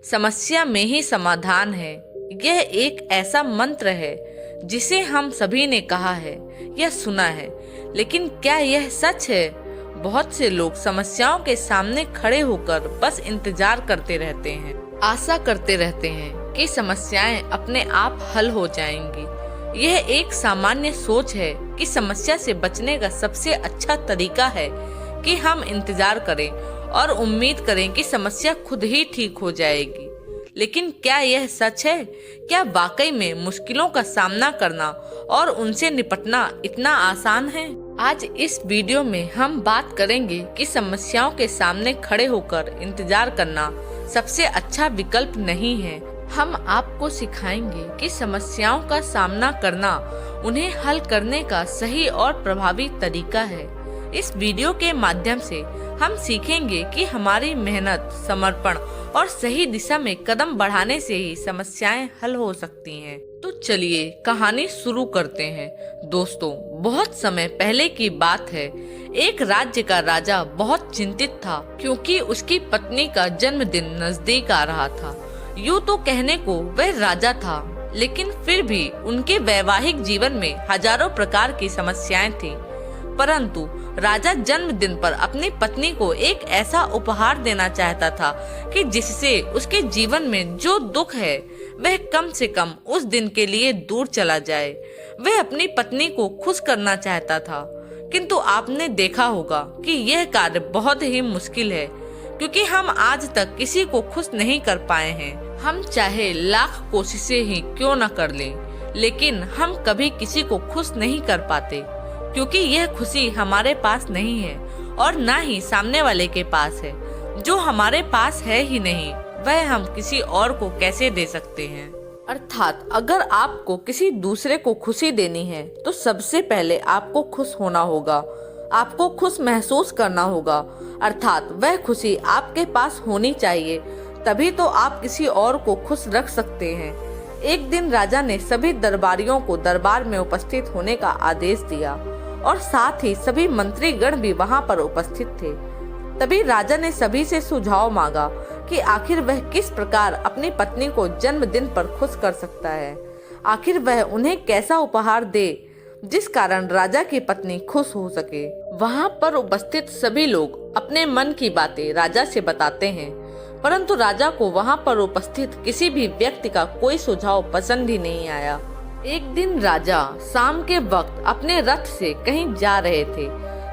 समस्या में ही समाधान है। यह एक ऐसा मंत्र है जिसे हम सभी ने कहा है या सुना है, लेकिन क्या यह सच है? बहुत से लोग समस्याओं के सामने खड़े होकर बस इंतजार करते रहते हैं, आशा करते रहते हैं कि समस्याएं अपने आप हल हो जाएंगी। यह एक सामान्य सोच है कि समस्या से बचने का सबसे अच्छा तरीका है कि हम इंतजार करें और उम्मीद करें कि समस्या खुद ही ठीक हो जाएगी। लेकिन क्या यह सच है? क्या वाकई में मुश्किलों का सामना करना और उनसे निपटना इतना आसान है? आज इस वीडियो में हम बात करेंगे कि समस्याओं के सामने खड़े होकर इंतजार करना सबसे अच्छा विकल्प नहीं है। हम आपको सिखाएंगे कि समस्याओं का सामना करना उन्हें हल करने का सही और प्रभावी तरीका है। इस वीडियो के माध्यम से हम सीखेंगे कि हमारी मेहनत, समर्पण और सही दिशा में कदम बढ़ाने से ही समस्याएं हल हो सकती हैं। तो चलिए कहानी शुरू करते हैं। दोस्तों, बहुत समय पहले की बात है। एक राज्य का राजा बहुत चिंतित था क्योंकि उसकी पत्नी का जन्मदिन नजदीक आ रहा था। यूँ तो कहने को वह राजा था, लेकिन फिर भी उनके वैवाहिक जीवन में हजारों प्रकार की समस्याएं थी। परंतु राजा जन्मदिन पर अपनी पत्नी को एक ऐसा उपहार देना चाहता था कि जिससे उसके जीवन में जो दुख है वह कम से कम उस दिन के लिए दूर चला जाए। वह अपनी पत्नी को खुश करना चाहता था, किंतु आपने देखा होगा कि यह कार्य बहुत ही मुश्किल है, क्योंकि हम आज तक किसी को खुश नहीं कर पाए हैं। हम चाहे लाख कोशिशें ही क्यों न कर लें, लेकिन हम कभी किसी को खुश नहीं कर पाते, क्योंकि यह खुशी हमारे पास नहीं है और ना ही सामने वाले के पास है। जो हमारे पास है ही नहीं, वह हम किसी और को कैसे दे सकते हैं? अर्थात अगर आपको किसी दूसरे को खुशी देनी है तो सबसे पहले आपको खुश होना होगा, आपको खुश महसूस करना होगा। अर्थात वह खुशी आपके पास होनी चाहिए, तभी तो आप किसी और को खुश रख सकते हैं। एक दिन राजा ने सभी दरबारियों को दरबार में उपस्थित होने का आदेश दिया और साथ ही सभी मंत्रीगण भी वहां पर उपस्थित थे। तभी राजा ने सभी से सुझाव मांगा कि आखिर वह किस प्रकार अपनी पत्नी को जन्मदिन पर खुश कर सकता है। आखिर वह उन्हें कैसा उपहार दे जिस कारण राजा की पत्नी खुश हो सके। वहां पर उपस्थित सभी लोग अपने मन की बातें राजा से बताते हैं, परंतु राजा को वहां पर उपस्थित किसी भी व्यक्ति का कोई सुझाव पसंद ही नहीं आया। एक दिन राजा शाम के वक्त अपने रथ से कहीं जा रहे थे।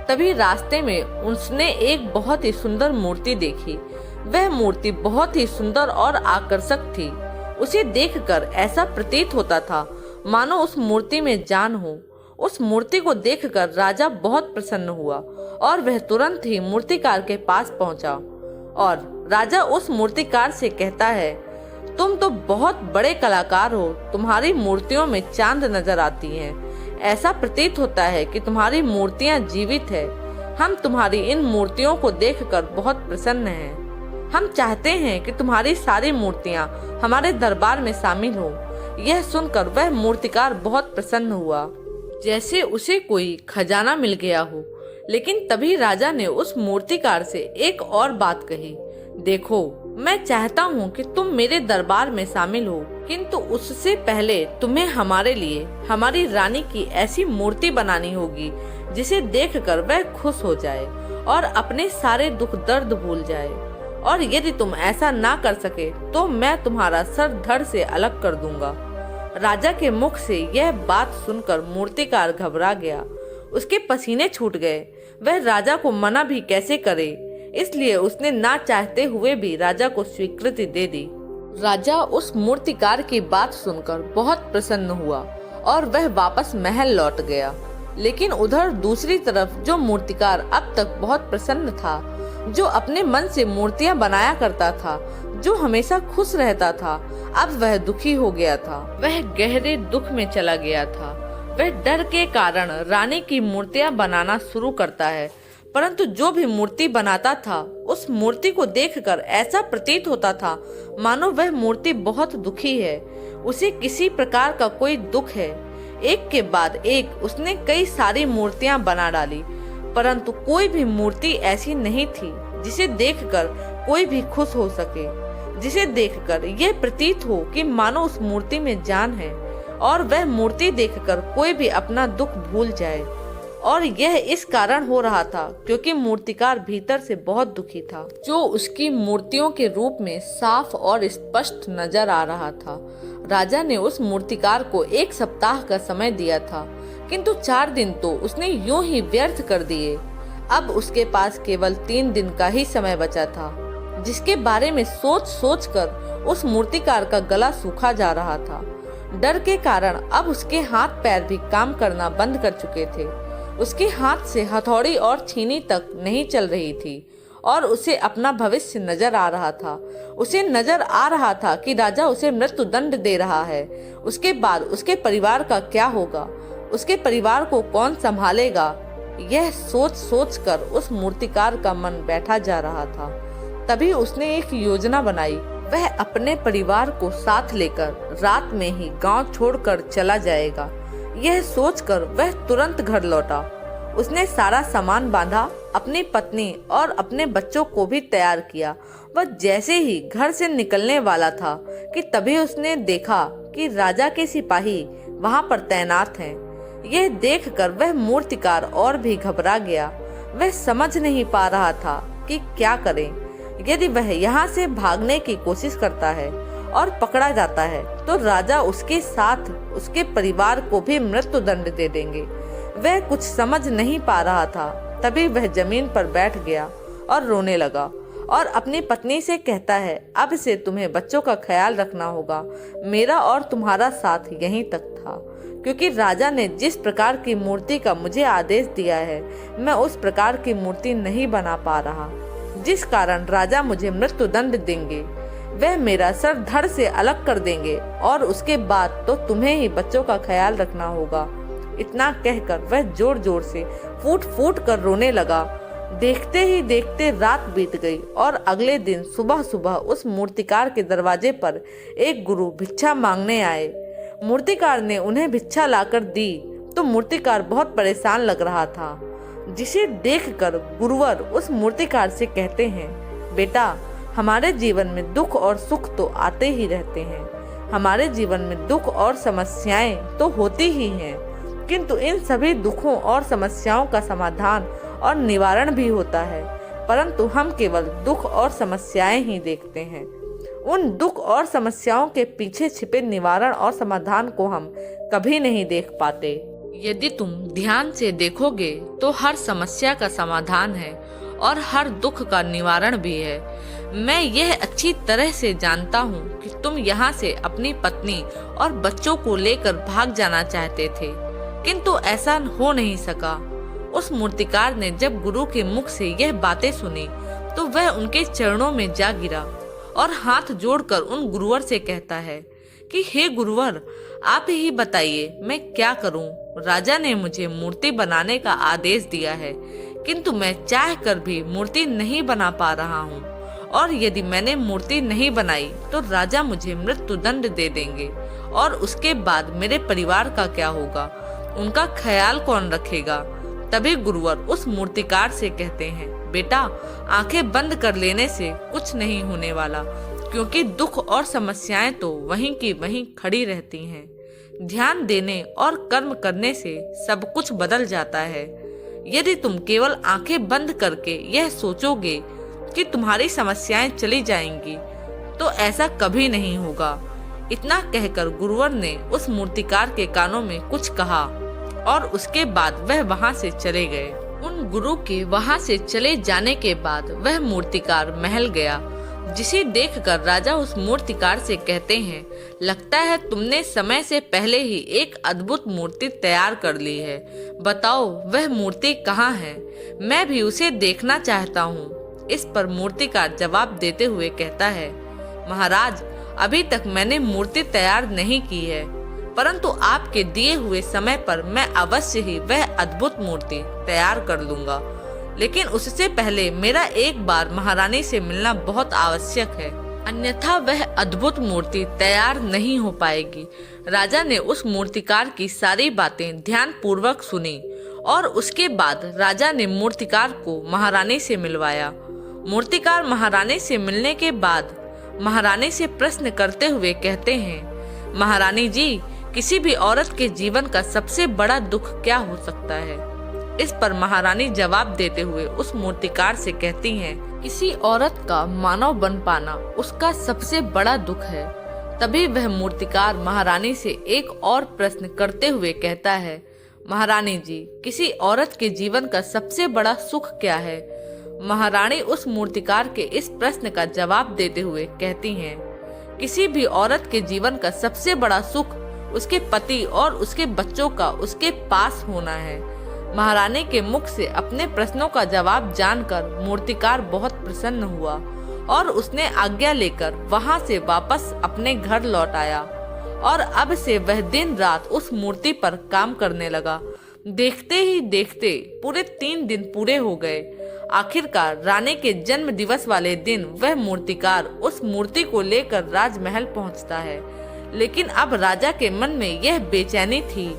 तभी रास्ते में उसने एक बहुत ही सुंदर मूर्ति देखी। वह मूर्ति बहुत ही सुंदर और आकर्षक थी। उसे देखकर ऐसा प्रतीत होता था मानो उस मूर्ति में जान हो। उस मूर्ति को देखकर राजा बहुत प्रसन्न हुआ और वह तुरंत ही मूर्तिकार के पास पहुंचा और राजा उस मूर्तिकार से कहता है, तुम तो बहुत बड़े कलाकार हो, तुम्हारी मूर्तियों में चांद नजर आती हैं। ऐसा प्रतीत होता है कि तुम्हारी मूर्तियां जीवित है। हम तुम्हारी इन मूर्तियों को देखकर बहुत प्रसन्न हैं। हम चाहते हैं कि तुम्हारी सारी मूर्तियां हमारे दरबार में शामिल हो। यह सुनकर वह मूर्तिकार बहुत प्रसन्न हुआ, जैसे उसे कोई खजाना मिल गया हो। लेकिन तभी राजा ने उस मूर्तिकार से एक और बात कही, देखो, मैं चाहता हूँ कि तुम मेरे दरबार में शामिल हो, किंतु उससे पहले तुम्हें हमारे लिए हमारी रानी की ऐसी मूर्ति बनानी होगी जिसे देखकर वह खुश हो जाए और अपने सारे दुख दर्द भूल जाए। और यदि तुम ऐसा ना कर सके तो मैं तुम्हारा सर धड़ से अलग कर दूंगा। राजा के मुख से यह बात सुनकर मूर्तिकार घबरा गया। उसके पसीने छूट गए। वह राजा को मना भी कैसे करे, इसलिए उसने ना चाहते हुए भी राजा को स्वीकृति दे दी। राजा उस मूर्तिकार की बात सुनकर बहुत प्रसन्न हुआ और वह वापस महल लौट गया। लेकिन उधर दूसरी तरफ जो मूर्तिकार अब तक बहुत प्रसन्न था, जो अपने मन से मूर्तियां बनाया करता था, जो हमेशा खुश रहता था, अब वह दुखी हो गया था। वह गहरे दुख में चला गया था। वह डर के कारण रानी की मूर्तियां बनाना शुरू करता है, परंतु जो भी मूर्ति बनाता था उस मूर्ति को देखकर ऐसा प्रतीत होता था मानो वह मूर्ति बहुत दुखी है, उसे किसी प्रकार का कोई दुख है। एक के बाद एक उसने कई सारी मूर्तियां बना डाली, परंतु कोई भी मूर्ति ऐसी नहीं थी जिसे देखकर कोई भी खुश हो सके। जिसे देखकर यह प्रतीत हो कि मानो उस मूर्ति में जान है और वह मूर्ति देखकर कोई भी अपना दुख भूल जाए। और यह इस कारण हो रहा था क्योंकि मूर्तिकार भीतर से बहुत दुखी था, जो उसकी मूर्तियों के रूप में साफ और स्पष्ट नजर आ रहा था। राजा ने उस मूर्तिकार को 1 सप्ताह का समय दिया था, किंतु 4 दिन तो उसने यूं ही व्यर्थ कर दिए। अब उसके पास केवल 3 दिन का ही समय बचा था, जिसके बारे में सोच सोच कर उस मूर्तिकार का गला सूखा जा रहा था। डर के कारण अब उसके हाथ पैर भी काम करना बंद कर चुके थे। उसके हाथ से हथौड़ी और छीनी तक नहीं चल रही थी और उसे अपना भविष्य नजर आ रहा था। उसे नजर आ रहा था कि राजा उसे मृत्यु दंड दे रहा है। उसके बाद उसके परिवार का क्या होगा, उसके परिवार को कौन संभालेगा, यह सोच सोच कर उस मूर्तिकार का मन बैठा जा रहा था। तभी उसने एक योजना बनाई। वह अपने परिवार को साथ लेकर रात में ही गांव छोड़कर चला जाएगा। यह सोचकर वह तुरंत घर लौटा। उसने सारा सामान बांधा, अपनी पत्नी और अपने बच्चों को भी तैयार किया। वह जैसे ही घर से निकलने वाला था कि तभी उसने देखा कि राजा के सिपाही वहां पर तैनात हैं। यह देखकर वह मूर्तिकार और भी घबरा गया। वह समझ नहीं पा रहा था कि क्या करें। यदि वह यहाँ से भागने की कोशिश करता है और पकड़ा जाता है तो राजा उसके साथ उसके परिवार को भी मृत्यु दंड दे देंगे। वह कुछ समझ नहीं पा रहा था। तभी वह जमीन पर बैठ गया और रोने लगा और अपनी पत्नी से कहता है, अब से तुम्हें बच्चों का ख्याल रखना होगा। मेरा और तुम्हारा साथ यहीं तक था, क्योंकि राजा ने जिस प्रकार की मूर्ति का मुझे आदेश दिया है, मैं उस प्रकार की मूर्ति नहीं बना पा रहा, जिस कारण राजा मुझे मृत्यु दंड देंगे। वह मेरा सर धड़ से अलग कर देंगे और उसके बाद तो तुम्हें ही बच्चों का ख्याल रखना होगा। इतना कहकर वह जोर जोर से फूट फूट कर रोने लगा। देखते ही देखते रात बीत गई और अगले दिन सुबह सुबह उस मूर्तिकार के दरवाजे पर एक गुरु भिक्षा मांगने आए। मूर्तिकार ने उन्हें भिक्षा लाकर दी तो मूर्तिकार बहुत परेशान लग रहा था, जिसे देखकर गुरुवर उस मूर्तिकार से कहते हैं, बेटा, हमारे जीवन में दुख और सुख तो आते ही रहते हैं। हमारे जीवन में दुख और समस्याएं तो होती ही हैं, किंतु इन सभी दुखों और समस्याओं का समाधान और निवारण भी होता है, परंतु हम केवल दुख और समस्याएं ही देखते हैं। उन दुख और समस्याओं के पीछे छिपे निवारण और समाधान को हम कभी नहीं देख पाते। यदि तुम ध्यान से देखोगे तो हर समस्या का समाधान है और हर दुख का निवारण भी है। मैं यह अच्छी तरह से जानता हूँ कि तुम यहाँ से अपनी पत्नी और बच्चों को लेकर भाग जाना चाहते थे, किंतु ऐसा हो नहीं सका। उस मूर्तिकार ने जब गुरु के मुख से यह बातें सुनी तो वह उनके चरणों में जा गिरा और हाथ जोड़कर उन गुरुवर से कहता है कि हे गुरुवर, आप ही बताइए मैं क्या करूं। राजा ने मुझे मूर्ति बनाने का आदेश दिया है, किंतु मैं चाह कर भी मूर्ति नहीं बना पा रहा हूं, और यदि मैंने मूर्ति नहीं बनाई तो राजा मुझे मृत्यु दंड दे देंगे, और उसके बाद मेरे परिवार का क्या होगा, उनका ख्याल कौन रखेगा। तभी गुरुवर उस मूर्तिकार से कहते हैं, बेटा, आंखें बंद कर लेने से कुछ नहीं होने वाला, क्योंकि दुख और समस्याएं तो वहीं की वहीं खड़ी रहती हैं। ध्यान देने और कर्म करने से सब कुछ बदल जाता है। यदि तुम केवल आंखें बंद करके यह सोचोगे कि तुम्हारी समस्याएं चली जाएंगी, तो ऐसा कभी नहीं होगा। इतना कहकर गुरुवर ने उस मूर्तिकार के कानों में कुछ कहा और उसके बाद वह वहां से चले गए। उन गुरु के वहां से चले जाने के बाद वह मूर्तिकार महल गया, जिसे देखकर राजा उस मूर्तिकार से कहते हैं, लगता है तुमने समय से पहले ही एक अद्भुत मूर्ति तैयार कर ली है। बताओ वह मूर्ति कहाँ है, मैं भी उसे देखना चाहता हूँ। इस पर मूर्तिकार जवाब देते हुए कहता है, महाराज, अभी तक मैंने मूर्ति तैयार नहीं की है, परंतु आपके दिए हुए समय पर मैं अवश्य ही वह अद्भुत मूर्ति तैयार कर लूंगा। लेकिन उससे पहले मेरा एक बार महारानी से मिलना बहुत आवश्यक है, अन्यथा वह अद्भुत मूर्ति तैयार नहीं हो पाएगी। राजा ने उस मूर्तिकार की सारी बातें ध्यान पूर्वक सुनी और उसके बाद राजा ने मूर्तिकार को महारानी से मिलवाया। मूर्तिकार महारानी से मिलने के बाद महारानी से प्रश्न करते हुए कहते हैं, महारानी जी, किसी भी औरत के जीवन का सबसे बड़ा दुख क्या हो सकता है? इस पर महारानी जवाब देते हुए उस मूर्तिकार से कहती हैं, किसी औरत का मानव बन पाना उसका सबसे बड़ा दुख है। तभी वह मूर्तिकार महारानी से एक और प्रश्न करते हुए कहता है, महारानी जी, किसी औरत के जीवन का सबसे बड़ा सुख क्या है? महारानी उस मूर्तिकार के इस प्रश्न का जवाब देते हुए कहती हैं, किसी भी औरत के जीवन का सबसे बड़ा सुख उसके पति और उसके बच्चों का उसके पास होना है। महारानी के मुख से अपने प्रश्नों का जवाब जानकर मूर्तिकार बहुत प्रसन्न हुआ और उसने आज्ञा लेकर वहां से वापस अपने घर लौट आया और अब से वह दिन रात उस मूर्ति पर काम करने लगा। देखते ही देखते पूरे 3 दिन पूरे हो गए। आखिरकार रानी के जन्म दिवस वाले दिन वह मूर्तिकार उस मूर्ति को लेकर राजमहल पहुंचता है। लेकिन अब राजा के मन में यह बेचैनी थी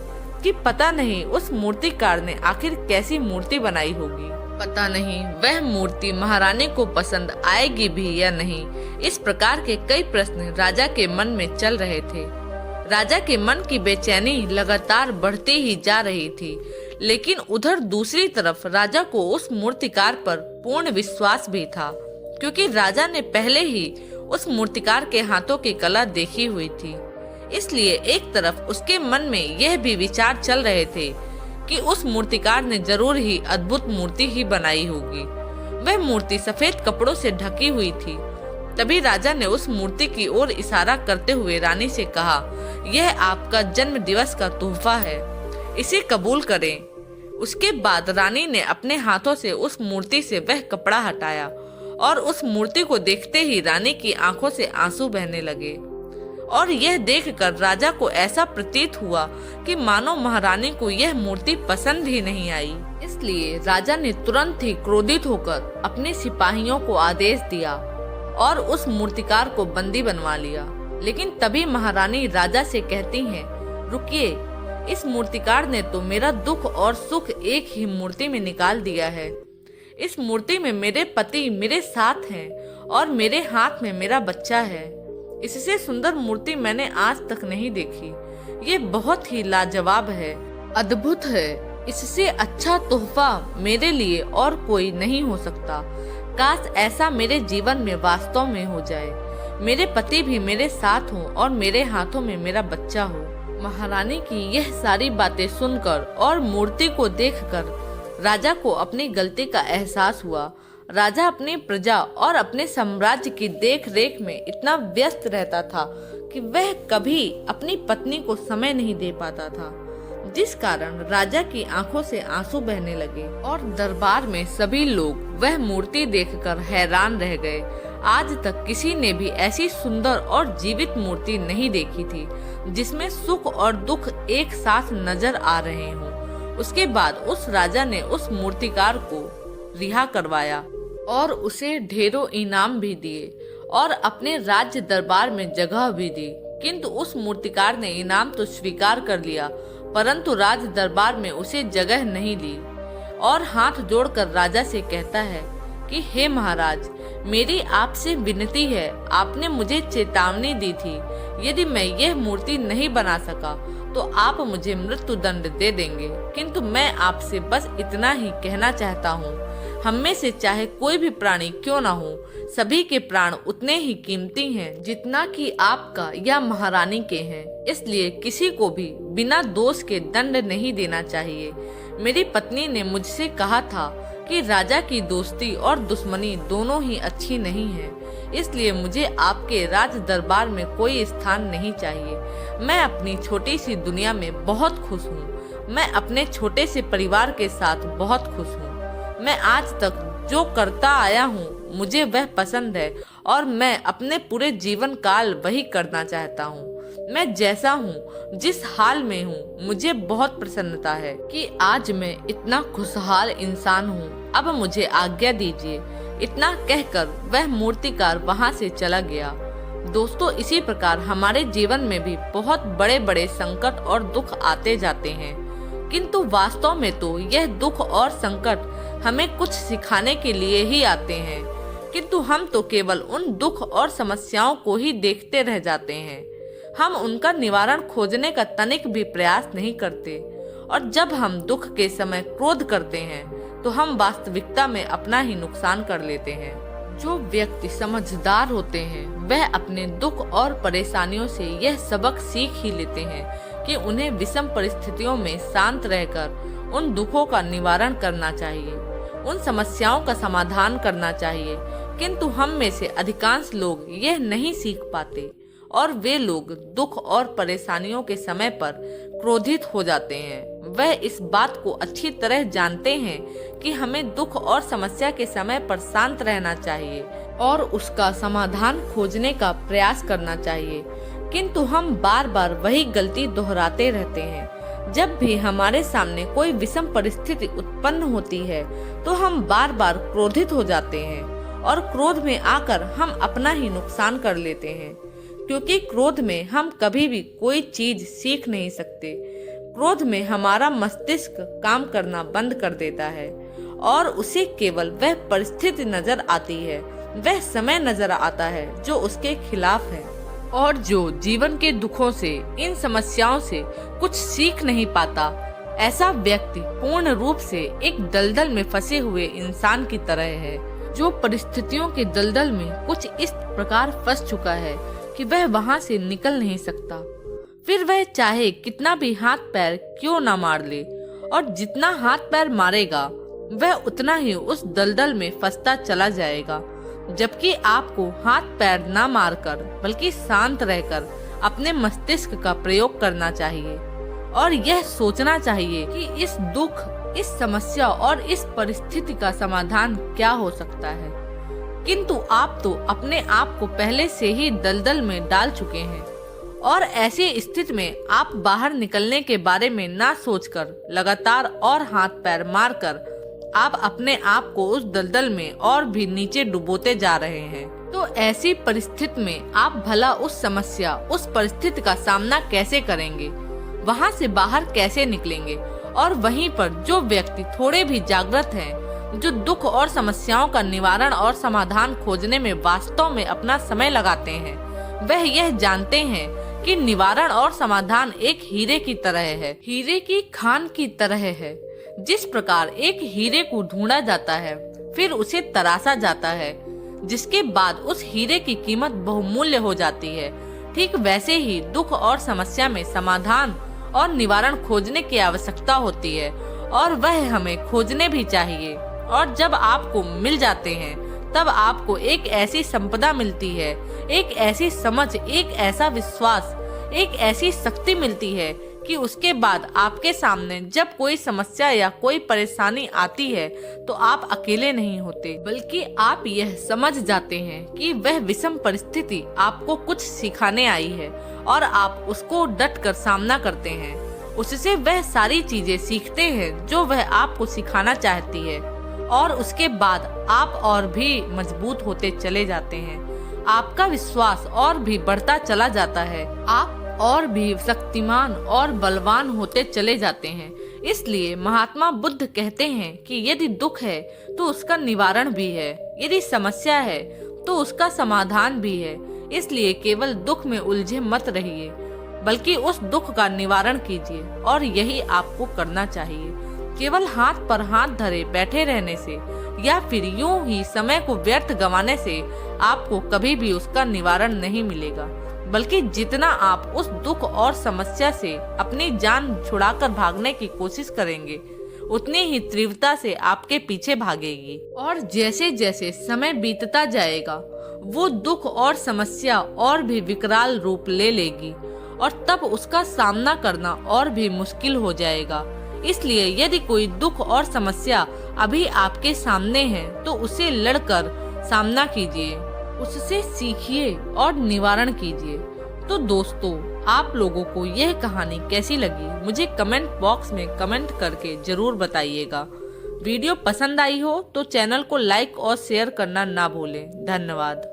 कि पता नहीं उस मूर्तिकार ने आखिर कैसी मूर्ति बनाई होगी। पता नहीं वह मूर्ति महारानी को पसंद आएगी भी या नहीं। इस प्रकार के कई प्रश्न राजा के मन में चल रहे थे। राजा के मन की बेचैनी लगातार बढ़ती ही जा रही थी, लेकिन उधर दूसरी तरफ राजा को उस मूर्तिकार पर पूर्ण विश्वास भी था, क्योंकि राजा ने पहले ही उस मूर्तिकार के हाथों की कला देखी हुई थी। इसलिए एक तरफ उसके मन में यह भी विचार चल रहे थे कि उस मूर्तिकार ने जरूर ही अद्भुत मूर्ति ही बनाई होगी। वह मूर्ति सफेद कपड़ों से ढकी हुई थी। तभी राजा ने उस मूर्ति की ओर इशारा करते हुए रानी से कहा, यह आपका जन्म दिवस का तोहफा है, इसे कबूल करें। उसके बाद रानी ने अपने हाथों से उस मूर्ति से वह कपड़ा हटाया और उस मूर्ति को देखते ही रानी की आंखों से आंसू बहने लगे। और यह देखकर राजा को ऐसा प्रतीत हुआ कि मानो महारानी को यह मूर्ति पसंद ही नहीं आई। इसलिए राजा ने तुरंत ही क्रोधित होकर अपने सिपाहियों को आदेश दिया और उस मूर्तिकार को बंदी बनवा लिया। लेकिन तभी महारानी राजा से कहती हैं, रुकिए, इस मूर्तिकार ने तो मेरा दुख और सुख एक ही मूर्ति में निकाल दिया है। इस मूर्ति में मेरे पति मेरे साथ हैं और मेरे हाथ में मेरा बच्चा है। इससे सुंदर मूर्ति मैंने आज तक नहीं देखी। ये बहुत ही लाजवाब है, अद्भुत है। इससे अच्छा तोहफा मेरे लिए और कोई नहीं हो सकता। काश ऐसा मेरे जीवन में वास्तव में हो जाए। मेरे पति भी मेरे साथ हों और मेरे हाथों में मेरा बच्चा हो। महारानी की यह सारी बातें सुनकर और मूर्ति को देखकर राजा को अपनी गलती का एहसास हुआ। राजा अपनी प्रजा और अपने साम्राज्य की देख रेख में इतना व्यस्त रहता था कि वह कभी अपनी पत्नी को समय नहीं दे पाता था, जिस कारण राजा की आंखों से आंसू बहने लगे और दरबार में सभी लोग वह मूर्ति देखकर हैरान रह गए। आज तक किसी ने भी ऐसी सुंदर और जीवित मूर्ति नहीं देखी थी, जिसमें सुख और दुख एक साथ नजर आ रहे हों। उसके बाद उस राजा ने उस मूर्तिकार को रिहा करवाया और उसे ढेरों इनाम भी दिए और अपने राज्य दरबार में जगह भी दी। किंतु उस मूर्तिकार ने इनाम तो स्वीकार कर लिया, परंतु राज दरबार में उसे जगह नहीं ली और हाथ जोड़कर राजा से कहता है कि हे महाराज, मेरी आपसे विनती है, आपने मुझे चेतावनी दी थी, यदि मैं यह मूर्ति नहीं बना सका तो आप मुझे मृत्यु दंड दे देंगे। किंतु मैं आपसे बस इतना ही कहना चाहता हूँ, हम में से चाहे कोई भी प्राणी क्यों ना हो, सभी के प्राण उतने ही कीमती हैं जितना कि आपका या महारानी के हैं। इसलिए किसी को भी बिना दोष के दंड नहीं देना चाहिए। मेरी पत्नी ने मुझसे कहा था कि राजा की दोस्ती और दुश्मनी दोनों ही अच्छी नहीं है, इसलिए मुझे आपके राज दरबार में कोई स्थान नहीं चाहिए। मैं अपनी छोटी सी दुनिया में बहुत खुश हूँ। मैं अपने छोटे से परिवार के साथ बहुत खुश हूँ। मैं आज तक जो करता आया हूँ मुझे वह पसंद है और मैं अपने पूरे जीवन काल वही करना चाहता हूँ। मैं जैसा हूँ, जिस हाल में हूँ, मुझे बहुत प्रसन्नता है कि आज मैं इतना खुशहाल इंसान हूँ। अब मुझे आज्ञा दीजिए। इतना कहकर वह मूर्तिकार वहाँ से चला गया। दोस्तों, इसी प्रकार हमारे जीवन में भी बहुत बड़े बड़े संकट और दुख आते जाते हैं, किंतु वास्तव में तो यह दुख और संकट हमें कुछ सिखाने के लिए ही आते हैं। किंतु हम तो केवल उन दुख और समस्याओं को ही देखते रह जाते हैं। हम उनका निवारण खोजने का तनिक भी प्रयास नहीं करते। और जब हम दुख के समय क्रोध करते हैं तो हम वास्तविकता में अपना ही नुकसान कर लेते हैं। जो व्यक्ति समझदार होते हैं वह अपने दुख और परेशानियों से यह सबक सीख ही लेते हैं कि उन्हें विषम परिस्थितियों में शांत रहकर उन दुखों का निवारण करना चाहिए, उन समस्याओं का समाधान करना चाहिए। किंतु हम में से अधिकांश लोग यह नहीं सीख पाते और वे लोग दुख और परेशानियों के समय पर क्रोधित हो जाते हैं। वह इस बात को अच्छी तरह जानते हैं कि हमें दुख और समस्या के समय पर शांत रहना चाहिए और उसका समाधान खोजने का प्रयास करना चाहिए, किंतु हम बार बार वही गलती दोहराते रहते हैं। जब भी हमारे सामने कोई विषम परिस्थिति उत्पन्न होती है तो हम बार बार क्रोधित हो जाते हैं और क्रोध में आकर हम अपना ही नुकसान कर लेते हैं, क्योंकि क्रोध में हम कभी भी कोई चीज सीख नहीं सकते। क्रोध में हमारा मस्तिष्क काम करना बंद कर देता है और उसे केवल वह परिस्थिति नजर आती है, वह समय नजर आता है जो उसके खिलाफ है। और जो जीवन के दुखों से, इन समस्याओं से कुछ सीख नहीं पाता, ऐसा व्यक्ति पूर्ण रूप से एक दलदल में फंसे हुए इंसान की तरह है, जो परिस्थितियों के दलदल में कुछ इस प्रकार फंस चुका है कि वह वहां से निकल नहीं सकता। फिर वह चाहे कितना भी हाथ पैर क्यों ना मार ले, और जितना हाथ पैर मारेगा वह उतना ही उस दलदल में फंसता चला जाएगा। जबकि आपको हाथ पैर ना मारकर बल्कि शांत रहकर अपने मस्तिष्क का प्रयोग करना चाहिए और यह सोचना चाहिए कि इस दुख, इस समस्या और इस परिस्थिति का समाधान क्या हो सकता है। किंतु आप तो अपने आप को पहले से ही दलदल में डाल चुके हैं और ऐसी स्थिति में आप बाहर निकलने के बारे में ना सोचकर लगातार और हाथ पैर मारकर आप अपने आप को उस दलदल में और भी नीचे डुबोते जा रहे हैं। तो ऐसी परिस्थिति में आप भला उस समस्या, उस परिस्थिति का सामना कैसे करेंगे, वहां से बाहर कैसे निकलेंगे? और वहीं पर जो व्यक्ति थोड़े भी जागृत हैं, जो दुख और समस्याओं का निवारण और समाधान खोजने में वास्तव में अपना समय लगाते हैं, वह यह जानते हैं कि निवारण और समाधान एक हीरे की तरह है, हीरे की खान की तरह है। जिस प्रकार एक हीरे को ढूंढा जाता है, फिर उसे तराशा जाता है, जिसके बाद उस हीरे की कीमत बहुमूल्य हो जाती है, ठीक वैसे ही दुख और समस्या में समाधान और निवारण खोजने की आवश्यकता होती है और वह हमें खोजने भी चाहिए। और जब आपको मिल जाते हैं तब आपको एक ऐसी संपदा मिलती है, एक ऐसी समझ, एक ऐसा विश्वास, एक ऐसी शक्ति मिलती है कि उसके बाद आपके सामने जब कोई समस्या या कोई परेशानी आती है तो आप अकेले नहीं होते, बल्कि आप यह समझ जाते हैं कि वह विषम परिस्थिति आपको कुछ सिखाने आई है और आप उसको डट कर सामना करते हैं। उससे वह सारी चीजें सीखते हैं जो वह आपको सिखाना चाहती है और उसके बाद आप और भी मजबूत होते चले जाते हैं। आपका विश्वास और भी बढ़ता चला जाता है, आप और भी शक्तिमान और बलवान होते चले जाते हैं। इसलिए महात्मा बुद्ध कहते हैं कि यदि दुख है तो उसका निवारण भी है, यदि समस्या है तो उसका समाधान भी है। इसलिए केवल दुख में उलझे मत रहिए, बल्कि उस दुख का निवारण कीजिए और यही आपको करना चाहिए। केवल हाथ पर हाथ धरे बैठे रहने से या फिर यूं ही समय को व्यर्थ गंवाने से आपको कभी भी उसका निवारण नहीं मिलेगा, बल्कि जितना आप उस दुख और समस्या से अपनी जान छुड़ाकर भागने की कोशिश करेंगे, उतनी ही तीव्रता से आपके पीछे भागेगी। और जैसे जैसे समय बीतता जाएगा वो दुख और समस्या और भी विकराल रूप ले लेगी और तब उसका सामना करना और भी मुश्किल हो जाएगा। इसलिए यदि कोई दुख और समस्या अभी आपके सामने है तो उसे लड़कर सामना कीजिए, उससे सीखिए और निवारण कीजिए। तो दोस्तों, आप लोगों को यह कहानी कैसी लगी मुझे कमेंट बॉक्स में कमेंट करके जरूर बताइएगा। वीडियो पसंद आई हो तो चैनल को लाइक और शेयर करना ना भूलें। धन्यवाद।